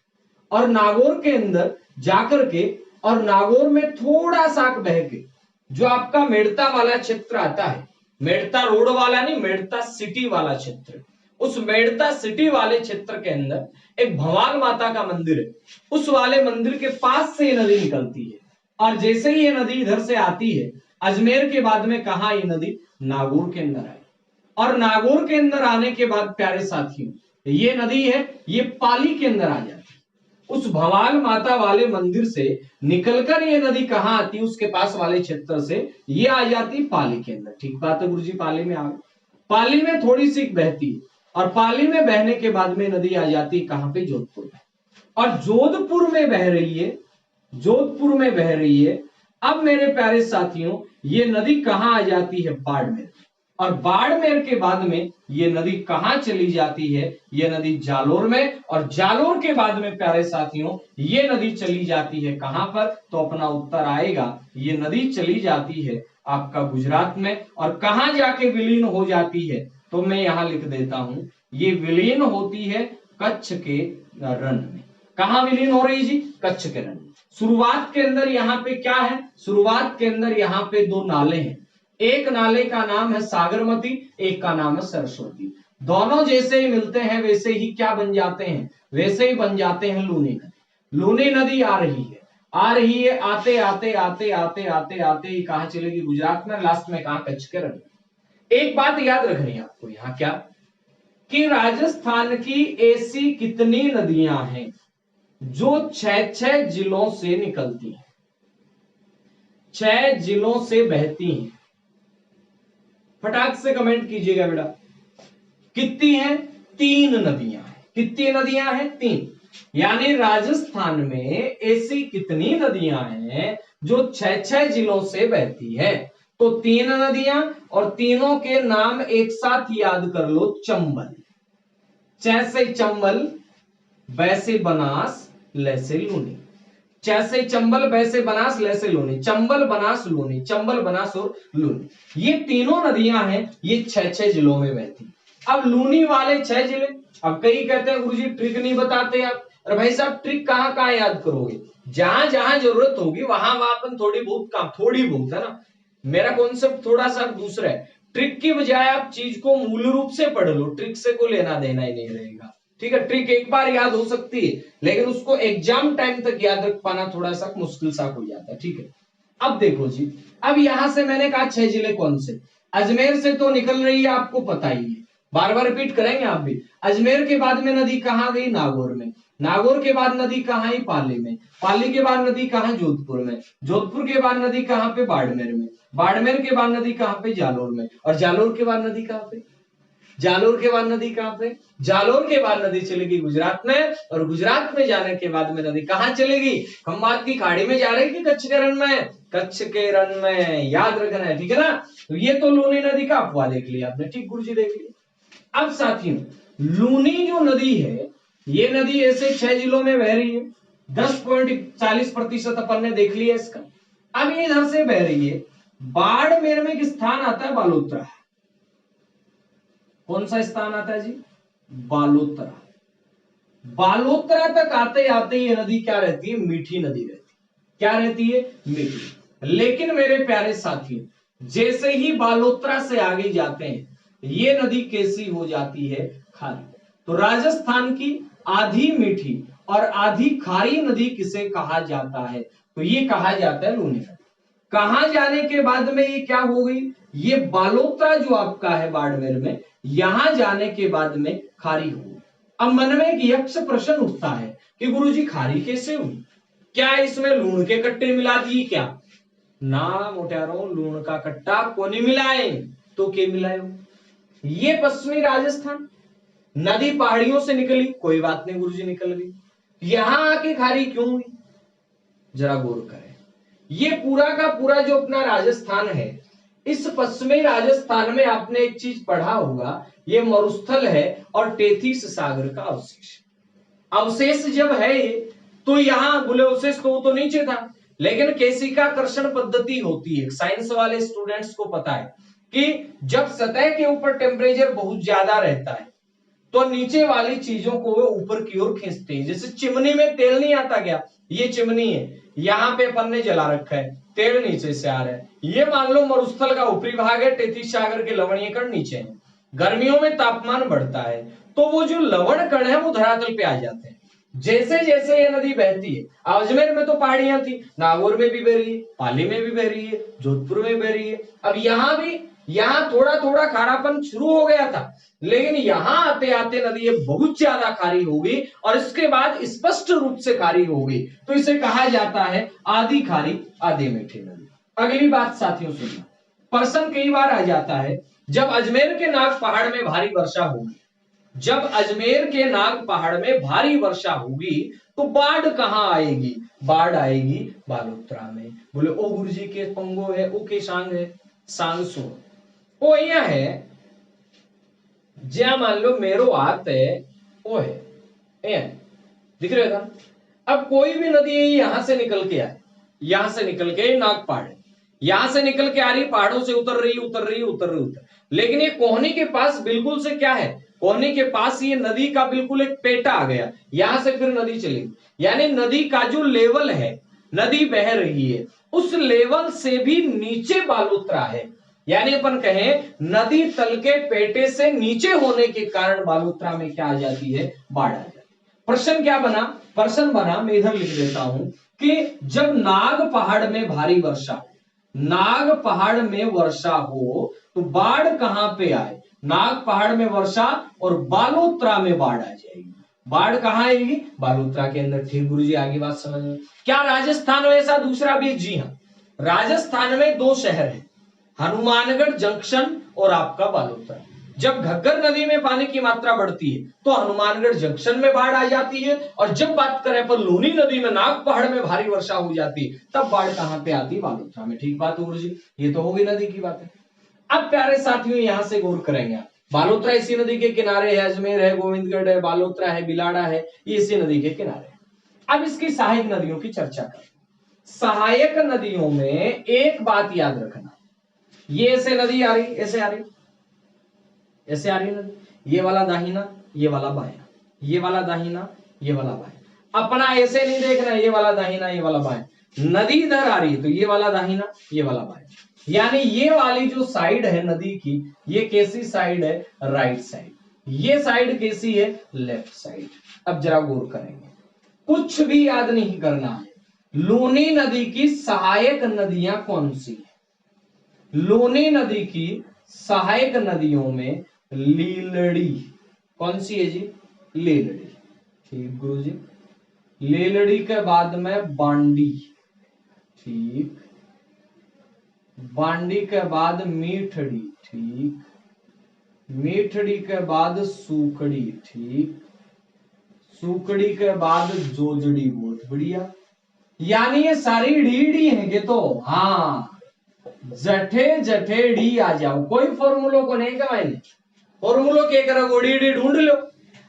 S1: और नागौर के अंदर जाकर के, और नागौर में थोड़ा सा बह के जो आपका मेड़ता वाला क्षेत्र आता है, मेड़ता रोड वाला नहीं, मेड़ता सिटी वाला क्षेत्र, उस मेड़ता सिटी वाले क्षेत्र के अंदर एक भवाल माता का मंदिर है। उस वाले मंदिर के पास से ये नदी निकलती है, और जैसे ही ये नदी इधर से आती है, अजमेर के बाद में कहा ये नदी? नागौर के अंदर आई। और नागौर के अंदर आने के बाद प्यारे साथियों, ये नदी है, ये पाली के अंदर आ जाती है। उस भवाल माता वाले मंदिर से निकलकर ये नदी कहां आती? उसके पास वाले क्षेत्र से ये आ जाती पाली के अंदर। ठीक बात है गुरुजी, पाली में आ गई। पाली में थोड़ी सी बहती है, और पाली में बहने के बाद में नदी आ जाती कहां पे? जोधपुर में। और जोधपुर में बह रही है, जोधपुर में बह रही है। अब मेरे प्यारे साथियों, ये नदी कहां आ जाती है? बाड़मेर। और बाड़मेर के बाद में ये नदी कहां चली जाती है? ये नदी जालोर में। और जालोर के बाद में प्यारे साथियों, ये नदी चली जाती है कहां पर? तो अपना उत्तर आएगा, ये नदी चली जाती है आपका गुजरात में। और कहां जाके विलीन हो जाती है? तो मैं यहां लिख देता हूं, ये विलीन होती है कच्छ के रण में। कहां विलीन हो रही जी? कच्छ के रण। शुरुआत के अंदर यहाँ पे क्या है? शुरुआत के अंदर यहाँ पे दो नाले हैं, एक नाले का नाम है सागरमती, एक का नाम है सरस्वती। दोनों जैसे ही मिलते हैं वैसे ही क्या बन जाते हैं? वैसे ही बन जाते हैं लूनी नदी। लूनी नदी आ रही है, आ रही है, आते आते आते आते आते आते कहां चलेगी? गुजरात में, लास्ट में कहां? कच्छ के रण। एक बात याद रखनी है आपको यहाँ, क्या कि राजस्थान की ऐसी कितनी नदियां हैं जो 6 जिलों से निकलती हैं, 6 जिलों से बहती हैं? फटाक से कमेंट कीजिएगा बेटा, कितनी हैं? 3 नदियां हैं। कितनी नदियां हैं? 3। यानी राजस्थान में ऐसी कितनी नदियां हैं जो 6 जिलों से बहती है? तो 3 नदियां, और तीनों के नाम एक साथ याद कर लो। चंबल, जैसे चंबल, वैसे बनास, लैसे लूनी। जैसे चंबल, वैसे बनास, लैसे लूनी। चंबल, बनास, लूनी, चंबल, बनास और लूनी, ये तीनों नदियां हैं, ये 6 जिलों में बहती। अब लूनी वाले 6 जिले। अब कई कहते हैं गुरुजी ट्रिक नहीं बताते आप। अरे भाई साहब, ट्रिक कहां कहां याद करोगे? जहां जहां जरूरत होगी वहां अपन थोड़ी बहुत काम, थोड़ी बहुत है ना, मेरा कॉन्सेप्ट थोड़ा सा दूसरा है। ट्रिक की बजाय आप चीज को मूल रूप से पढ़ लो, ट्रिक से कोई लेना देना ही नहीं रहेगा। ठीक है, ट्रिक एक बार याद हो सकती है, लेकिन उसको एग्जाम टाइम तक याद रख पाना थोड़ा सा मुश्किल सा हो जाता है। ठीक है, अब देखो जी, अब यहां से मैंने कहा 6 जिले कौन से? अजमेर से तो निकल रही है, आपको पता ही है, बार बार रिपीट करेंगे आप भी। अजमेर के बाद में नदी कहां गई? नागौर में। नागौर के बाद नदी कहां आई? पाली में। पाली के बाद नदी कहां? जोधपुर में। जोधपुर के बाद नदी कहां पे? बाड़मेर में। बाड़मेर के बाद नदी कहां पे? जालोर में। और जालोर के बाद नदी कहां पे? जालोर के बाद नदी कहां पे? जालोर के बाद नदी चलेगी गुजरात में, और गुजरात में जाने के बाद में नदी कहां चलेगी? खंबात की खाड़ी में जा रही थी, कच्छ के रण में। कच्छ के रण में, याद रखना है, ठीक है ना। तो ये तो लूनी नदी का अफवाह देख लिया आपने, ठीक गुरुजी, देख लिया। अब साथियों, लूनी जो नदी है, ये नदी ऐसे 6 जिलों में बह रही है, 10.40% अपन ने देख लिया इसका। अब ये इधर से बह रही है, बाड़मेर में एक स्थान आता है बालोतरा। कौन सा स्थान आता है जी? बालोतरा। बालोतरा तक आते आते ये नदी क्या रहती है? मीठी नदी रहती है। क्या रहती है? मीठी। लेकिन मेरे प्यारे साथियों, जैसे ही बालोतरा से आगे जाते हैं, ये नदी कैसी हो जाती है? खारी। तो राजस्थान की आधी मीठी और आधी खारी नदी किसे कहा जाता है? तो ये कहा जाता है लूनी नदी। कहां जाने के बाद में ये क्या हो गई? ये बालोतरा जो आपका है बाड़मेर में, यहां जाने के बाद में खारी हुई। अब मन में एक यक्ष प्रश्न उठता है कि गुरुजी खारी कैसे हुई? क्या इसमें लूण के कट्टे मिला दिए क्या? ना मोटारो, लूण का कट्टा को नहीं मिलाए तो क्या मिलाए? ये पश्चिमी राजस्थान, नदी पहाड़ियों से निकली, कोई बात नहीं गुरुजी, निकल गई। यहां आके खारी क्यों हुई? जरा गौर करें। ये पूरा का पूरा जो अपना राजस्थान है, इस पश्चिमी राजस्थान में आपने एक चीज पढ़ा होगा, ये मरुस्थल है और टेथिस सागर का अवशेष। अवशेष जब है ये, तो यहाँ बोले अवशेष तो नीचे था, लेकिन केशिकाकर्षण पद्धति होती है, साइंस वाले स्टूडेंट्स को पता है कि जब सतह के ऊपर टेम्परेचर बहुत ज्यादा रहता है तो नीचे वाली चीजों को वो ऊपर की ओर खींचते हैं। जैसे चिमनी में तेल नहीं आता क्या? ये चिमनी है, यहाँ पे अपन ने जला रखा है, तेल नीचे से आ रहा है। ये मान लो मरुस्थल का ऊपरी भाग है, टेथिस सागर के लवणीय कण नीचे है। गर्मियों में तापमान बढ़ता है तो वो जो लवण कण है वो धरातल पे आ जाते हैं। जैसे जैसे ये नदी बहती है, अजमेर में तो पहाड़ियां थी, नागौर में भी बह रही है, पाली में भी बह रही है, जोधपुर में बह रही है। अब यहाँ भी, यहाँ थोड़ा थोड़ा खारापन शुरू हो गया था, लेकिन यहां आते आते नदी ये बहुत ज्यादा खारी हो गई और इसके बाद स्पष्ट रूप से खारी हो गई। तो इसे कहा जाता है आधी खारी आधी मीठी नदी। अगली बात साथियों सुनना, प्रश्न कई बार आ जाता है, जब अजमेर के नाग पहाड़ में भारी वर्षा होगी, जब अजमेर के नाग पहाड़ में भारी वर्षा होगी तो बाढ़ कहां आएगी? बाढ़ आएगी बालोतरा में। बोले ओ गुरुजी के पंगो है, ओ के सांग है, सांग सो ओ यह है, ज्या मान लो मेरो हाथ है, वो है, दिख रहा था। अब कोई भी नदी यहां से निकल के आए, यहां से निकल के नाग पहाड़, यहां से निकल के आ रही, पहाड़ों से उतर रही, लेकिन ये कोहनी के पास बिल्कुल से क्या है? कोहनी के पास ये नदी का बिल्कुल एक पेटा आ गया, यहां से फिर नदी चलेगी, यानी नदी का जो लेवल है, नदी बह रही है, उस लेवल से भी नीचे बालोतरा है, यानी अपन कहें नदी तल के पेटे से नीचे होने के कारण बालोतरा में क्या आ जाती है, बाढ़ आ जाती है। प्रश्न क्या बना, प्रश्न बना, मैं इधर लिख देता हूं कि जब नाग पहाड़ में भारी वर्षा, नाग पहाड़ में वर्षा हो तो बाढ़ कहां पे आए, नाग पहाड़ में वर्षा और बालोतरा में बाढ़ आ जाएगी। बाढ़ कहां आएगी, बालोतरा के अंदर। ठीक गुरुजी, आगे बात समझ में। क्या राजस्थान में ऐसा दूसरा भी? जी हाँ, राजस्थान में 2 शहर है, हनुमानगढ़ जंक्शन और आपका बालोतरा। जब घग्गर नदी में पानी की मात्रा बढ़ती है तो हनुमानगढ़ जंक्शन में बाढ़ आ जाती है, और जब बात करें पर लूनी नदी में नाग पहाड़ में भारी वर्षा हो जाती है, तब बाढ़ कहां पे आती है, बालोतरा में। ठीक बात है गुरुजी, ये तो होगी नदी की बात है। अब प्यारे साथियों यहां से गौर करेंगे आप, बालोतरा इसी नदी के किनारे है, अजमेर है, गोविंदगढ़ है, बालोतरा है, बिलाड़ा है, ये इसी नदी के किनारे है। अब इसकी सहायक नदियों की चर्चा करें। सहायक नदियों में एक बात याद रखना, ये ऐसे नदी आ रही, ऐसे आ रही, ऐसे आ रही नदी, ये वाला दाहिना, ये वाला बायां, ये वाला दाहिना, ये वाला बायां। अपना ऐसे नहीं देखना, ये वाला दाहिना, ये वाला बायां, नदी इधर आ रही है तो ये वाला दाहिना, ये वाला बायां, यानी ये वाली जो साइड है नदी की, ये कैसी साइड है, राइट साइड, ये साइड कैसी है, लेफ्ट साइड। अब जरा गौर करेंगे, कुछ भी याद नहीं करना है। लूनी नदी की सहायक नदियां कौन सी है? लूनी नदी की सहायक नदियों में लीलड़ी कौन सी है जी, लीलड़ी। ठीक गुरुजी, लीलड़ी के बाद में बांडी, ठीक, बांडी के बाद मीठड़ी, ठीक, मीठड़ी के बाद सूखड़ी, ठीक, सूखड़ी के बाद जोजड़ी। बहुत बढ़िया, यानी ये सारी डी है तो हाँ, जठे जठे डी आ जाओ। कोई फॉर्मूलो को नहीं कमाएंगे, फॉर्मूलो के करो डी ढूंढ लो।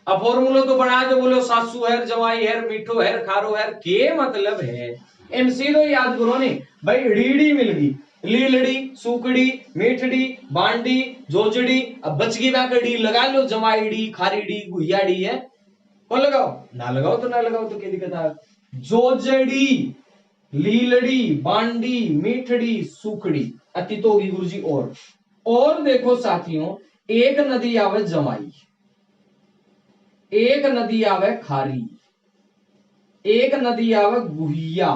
S1: अब फॉर्मूलो तो बना दो, बोलो सासू है, जवाई है, मीठो है, खारो है, के मतलब है एमसी तो याद करो नहीं भाई, डी मिल गई, लीलड़ी, सूकड़ी, मीठड़ी, बांडी, जोजड़ी। अब बच गई बाकड़ी, लगा लो, जवाई डी, खारी डी, गुहिया डी है, कौन लगाओ, ना लगाओ तो ना लगाओ तो क्या दिक्कत है। जोजड़ी, लीलड़ी, बांडी, मीठड़ी, सूखड़ी, अति तो होगी गुरुजी। और देखो साथियों, एक नदी आवे जमाई, एक नदी आवे खारी, एक नदी आवे गुहिया,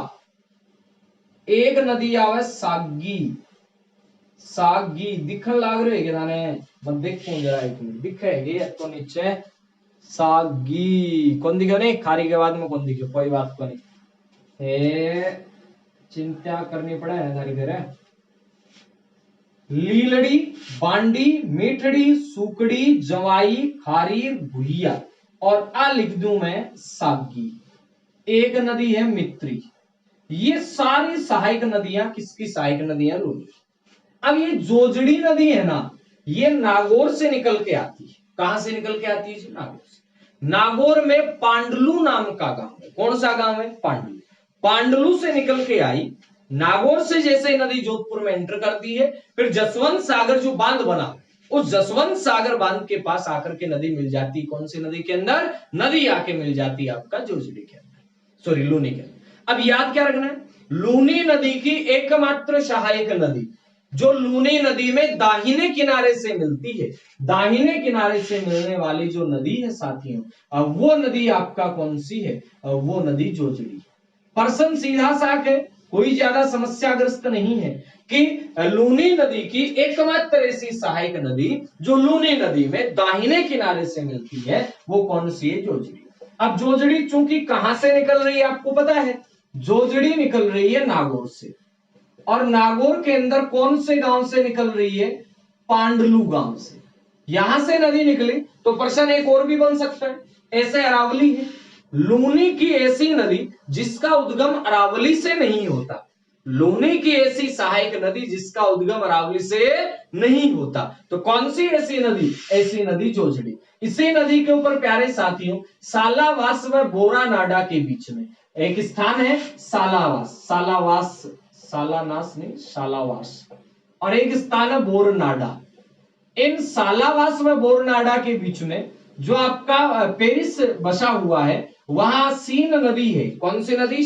S1: एक नदी आवे सागी, सागी दिखन लाग रहे है मैं देखूं जरा, एक मिनट दिखेगी तो नीचे सागी कौन दिखे नहीं, खारी के बाद में कौन दिखे, कोई बात को नहीं, चिंता करनी पड़े है देर। लीलड़ी, बांडी, मीठड़ी, सूकड़ी, जवाई, खारी, भुइया, और आ लिख दूं मैं सागी। एक नदी है मित्री। ये सारी सहायक नदियां किसकी सहायक नदियां, लूनी। अब ये जोजड़ी नदी है ना, ये नागौर से निकल के आती है। कहां से निकल के आती है जी, नागौर से। नागौर में पांडलू नाम का गांव है, कौन सा गांव है, पांडलू। पांडलू से निकल के आई, नागौर से जैसे नदी जोधपुर में एंटर करती है, फिर जसवंत सागर जो बांध बना, उस जसवंत सागर बांध के पास आकर के नदी मिल जाती, कौन सी नदी के अंदर, नदी आके मिल जाती है आपका जोजड़ी के अंदर, सॉरी लूनी के अंदर। अब याद क्या रखना है, लूनी नदी की एकमात्र सहायक नदी जो लूनी नदी में दाहिने किनारे से मिलती है, दाहिने किनारे से मिलने वाली जो नदी है साथियों, अब वो नदी आपका कौन सी है, वो नदी जोजड़ी। प्रश्न सीधा साफ है, कोई ज्यादा समस्याग्रस्त नहीं है कि लूनी नदी की एकमात्र ऐसी सहायक नदी जो लूनी नदी में दाहिने किनारे से मिलती है वो कौन सी है, जोजड़ी। अब जोजड़ी चूंकि कहां से निकल रही है आपको पता है, जोजड़ी निकल रही है नागौर से, और नागौर के अंदर कौन से गांव से निकल रही है, पांडलू गांव से। यहां से नदी निकली तो प्रश्न एक और भी बन सकता है, ऐसे अरावली है, लूनी की ऐसी नदी जिसका उद्गम अरावली से नहीं होता, लूनी की ऐसी सहायक नदी जिसका उद्गम अरावली से नहीं होता, तो कौन सी ऐसी नदी, ऐसी नदी जोजड़ी। इसी नदी के ऊपर प्यारे साथियों सालावास व बोरा नाडा के बीच में एक स्थान है सालावास, सालावास, सालानास नहीं सालावास, और एक स्थान है बोरनाडा। इन सालावास व बोरनाडा के बीच में जो आपका पेरिस बसा हुआ है, वहां सीन नदी है। कौन सी नदी?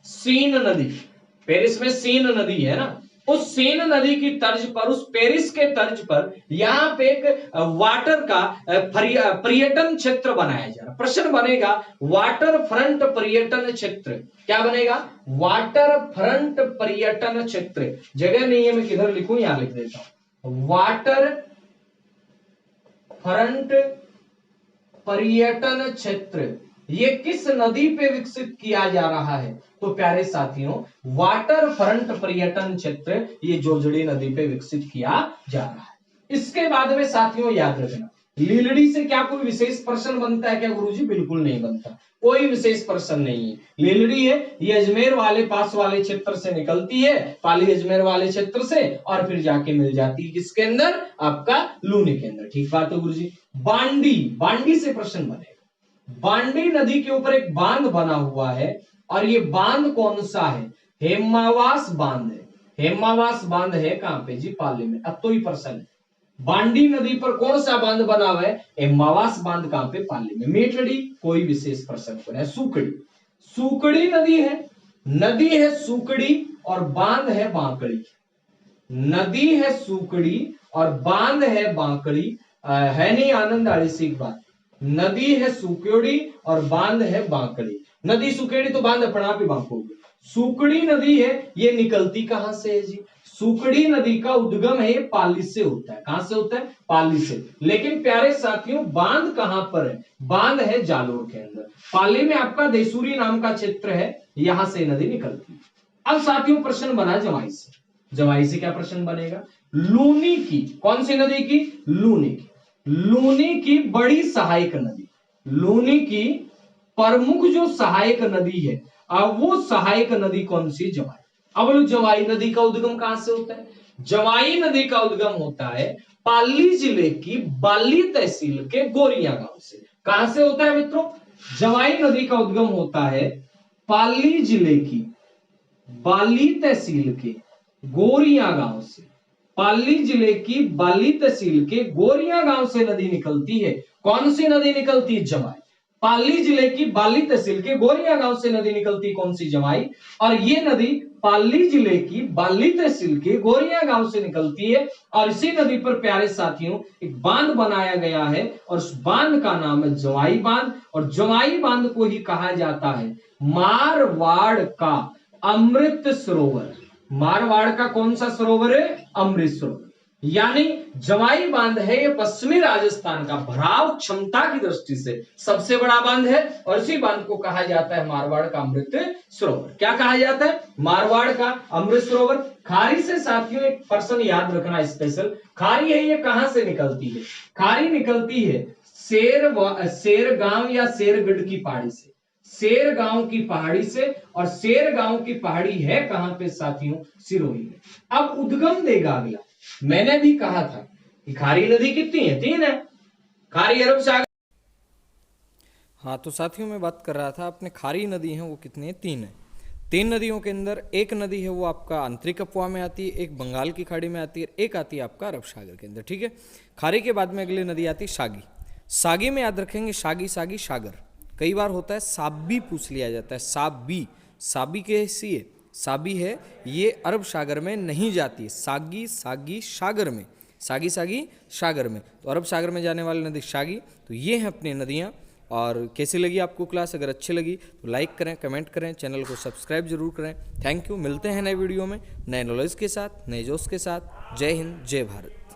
S1: सीन नदी। पेरिस में सीन नदी है ना, उस सीन नदी की तर्ज पर, उस पेरिस के तर्ज पर यहां पे एक वाटर का पर्यटन क्षेत्र बनाया जा रहा। प्रश्न बनेगा वाटर फ्रंट पर्यटन क्षेत्र। क्या बनेगा? वाटर फ्रंट पर्यटन क्षेत्र। जगह नहीं है, मैं किधर लिखूं? यहां लिख देता हूं, वाटर फ्रंट पर्यटन क्षेत्र। ये किस नदी पे विकसित किया जा रहा है? तो प्यारे साथियों, वाटर फ्रंट पर्यटन क्षेत्र ये जोजड़ी नदी पे विकसित किया जा रहा है। इसके बाद में साथियों याद रखना, लीलड़ी से क्या कोई विशेष प्रश्न बनता है क्या गुरुजी? बिल्कुल नहीं बनता, कोई विशेष प्रश्न नहीं है। लीलड़ी है ये अजमेर वाले पास वाले क्षेत्र से निकलती है, पाली अजमेर वाले क्षेत्र से, और फिर जाके मिल जाती है किसके अंदर? आपका लूनी के अंदर। ठीक बात है गुरुजी। बांडी, बांडी से प्रश्न बनेगा। बांडी नदी के ऊपर एक बांध बना हुआ है, और ये बांध कौन सा है? हेमावास बांध है। हेमावास बांध है कहां पे जी? पाली में। अब तो ही प्रश्न है, बांडी नदी पर कौन सा बांध बना हुआ है? हेमावास बांध कहां पे? पाली में। मेटड़ी, कोई विशेष प्रश्न को है। सूकड़ी, सूकड़ी नदी है, नदी है सूकड़ी और बांध है बांकड़ी। नदी है सूकड़ी और बांध है बांकड़ी। है नहीं आनंद आड़ी सी बात? नदी है सूकेड़ी और बांध है बांकड़ी। नदी सूकेड़ी तो बांध अपना आप ही बांकोगे। सूकड़ी नदी है, ये निकलती कहां से है जी? सूकड़ी नदी का उद्गम है, ये पाली से होता है। कहां से होता है? पाली से। लेकिन प्यारे साथियों, बांध कहां पर है? बांध है जालोर के अंदर। पाली में आपका देसूरी नाम का क्षेत्र है, यहां से नदी निकलती है। अब साथियों प्रश्न बना जवाई से। जवाई से क्या प्रश्न बनेगा? लूनी की, कौन सी नदी की? लूनी की। लूनी की बड़ी सहायक नदी, लूनी की प्रमुख जो सहायक नदी है, अब वो सहायक नदी कौन सी? जवाई। अब जवाई नदी का उद्गम कहां से होता है? जवाई नदी का उद्गम होता है पाली जिले की बाली तहसील के गोरिया गांव से। कहां से होता है मित्रों? जवाई नदी का उद्गम होता है पाली जिले की बाली तहसील के गोरिया गांव से। पाली जिले की बाली तहसील के गोरिया गांव से नदी निकलती है। कौन सी नदी निकलती है? जवाई। पाली जिले की बाली तहसील के गोरिया गांव से नदी निकलती कौन सी? जवाई। और ये नदी पाली जिले की बाली तहसील के गोरिया गांव से निकलती है, और इसी नदी पर प्यारे साथियों एक बांध बनाया गया है, और उस बांध का नाम है जवाई बांध। और जवाई बांध को ही कहा जाता है मारवाड़ का अमृत सरोवर। मारवाड़ का कौन सा सरोवर है? अमृत सरोवर। यानी जवाई बांध है ये पश्चिमी राजस्थान का भराव क्षमता की दृष्टि से सबसे बड़ा बांध है, और इसी बांध को कहा जाता है मारवाड़ का अमृत सरोवर। क्या कहा जाता है? मारवाड़ का अमृत सरोवर। खारी से साथियों एक प्रश्न याद रखना स्पेशल। खारी है ये कहां से निकलती है? खारी निकलती है शेरगांव या शेरगढ़ की पहाड़ी से। शेरगांव की पहाड़ी से, और शेरगांव की पहाड़ी है कहां पे साथियों? सिरोही में। अब उद्गम देगा अगला। मैंने भी कहा था कि खारी नदी कितनी है? 3 है। खारी अरब सागर।
S2: हाँ, तो साथियों मैं बात कर रहा था, अपने खारी नदी है वो कितनी है? 3 है। 3 नदियों के अंदर एक नदी है वो आपका आंतरिक अफवाह में आती है, एक बंगाल की खाड़ी में आती है, एक आती है आपका अरब सागर के अंदर। ठीक है। खारी के बाद में अगली नदी आती है सागी। सागी में याद रखेंगे सागी, सागी, सागर। कई बार होता है साबी पूछ लिया जाता है। साबी, साबी कैसी है? साबी है, ये अरब सागर में नहीं जाती है। सागी, सागी, सागर में, सागी, सागी, सागर में। तो अरब सागर में जाने वाली नदी सागी। तो ये हैं अपनी नदियाँ। और कैसी लगी आपको क्लास? अगर अच्छी लगी तो लाइक करें, कमेंट करें, चैनल को सब्सक्राइब जरूर करें। Thank you. मिलते हैं नए वीडियो में नए नॉलेज के साथ, नए जोश के साथ। जय हिंद, जय भारत।